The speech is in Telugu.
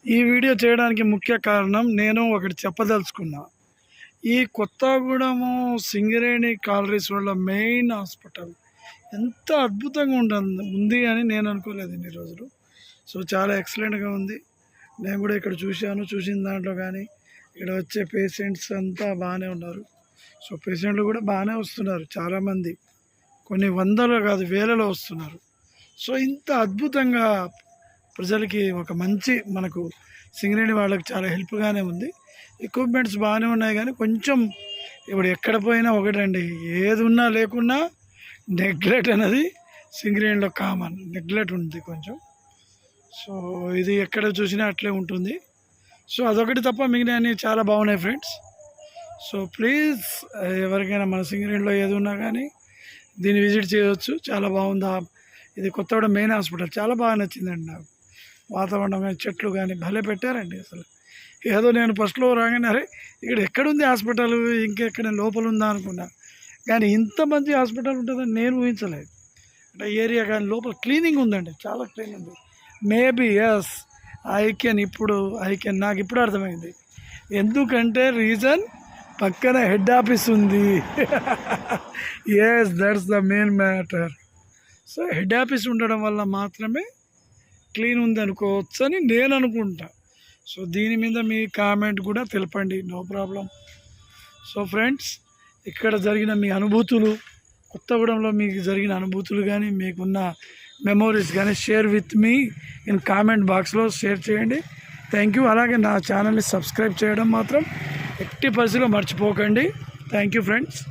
ఈ వీడియో చేయడానికి ముఖ్య కారణం నేను ఒకటి చెప్పదలుచుకున్నా. ఈ కొత్తగూడెము సింగరేణి కాలరీస్ వల్ల మెయిన్ హాస్పిటల్ ఎంత అద్భుతంగా ఉంది అని నేను అనుకోలేదు ఇన్ని రోజులు. సో చాలా ఎక్సలెంట్గా ఉంది. నేను కూడా ఇక్కడ చూసిన దాంట్లో కానీ ఇక్కడ వచ్చే పేషెంట్స్ అంతా బాగానే ఉన్నారు. సో పేషెంట్లు కూడా బాగానే వస్తున్నారు, చాలామంది, కొన్ని వందలు కాదు వేలలో వస్తున్నారు. సో ఇంత అద్భుతంగా ప్రజలకి ఒక మంచి మనకు సింగరేణి వాళ్ళకి చాలా హెల్ప్గానే ఉంది. ఎక్విప్మెంట్స్ బాగానే ఉన్నాయి, కానీ కొంచెం ఇప్పుడు ఎక్కడ పోయినా ఒకటండి, ఏది ఉన్నా లేకున్నా నెగ్లెక్ట్ అనేది సింగరేణిలో కామన్. నెగ్లెక్ట్ ఉంది కొంచెం. సో ఇది ఎక్కడ చూసినా అట్లే ఉంటుంది. సో అదొకటి తప్ప మిగిలిన అన్నీ చాలా బాగున్నాయి ఫ్రెండ్స్. సో ప్లీజ్ ఎవరికైనా మన సింగరేణిలో ఏది ఉన్నా కానీ దీన్ని విజిట్ చేయవచ్చు. చాలా బాగుంది. ఇది కొత్తగూడెం మెయిన్ హాస్పిటల్ చాలా బాగా నచ్చిందండి నాకు. వాతావరణం కానీ చెట్లు కానీ భలే పెట్టారండి. అసలు ఏదో నేను ఫస్ట్లో రాగానే అరే ఇక్కడ ఎక్కడుంది హాస్పిటల్, ఇంకెక్కడ లోపల ఉందా అనుకున్నా, కానీ ఇంత మంచి హాస్పిటల్ ఉంటుందని నేను ఊహించలేదు. అంటే ఏరియా కానీ లోపల క్లీనింగ్ ఉందండి, చాలా క్లీన్ ఉంది. మేబీ ఎస్ నాకు ఇప్పుడు అర్థమైంది. ఎందుకంటే రీజన్ పక్కన హెడ్ ఆఫీస్ ఉంది. Yes, that's the main matter. So head office ఉండడం వల్ల మాత్రమే క్లీన్ ఉంది అనుకోవచ్చు అని నేను అనుకుంటా. సో దీని మీద మీ కామెంట్ కూడా తెలపండి, నో ప్రాబ్లం. సో ఫ్రెండ్స్, ఇక్కడ జరిగిన మీ అనుభూతులు, కొత్తగూడెంలో మీకు జరిగిన అనుభూతులు కానీ మీకున్న మెమోరీస్ కానీ share with me in comment బాక్స్లో షేర్ చేయండి. Thank you. అలాగే నా ఛానల్ని సబ్స్క్రైబ్ చేయడం మాత్రం ఎట్టి పరిస్థితిలో మర్చిపోకండి. Thank you friends.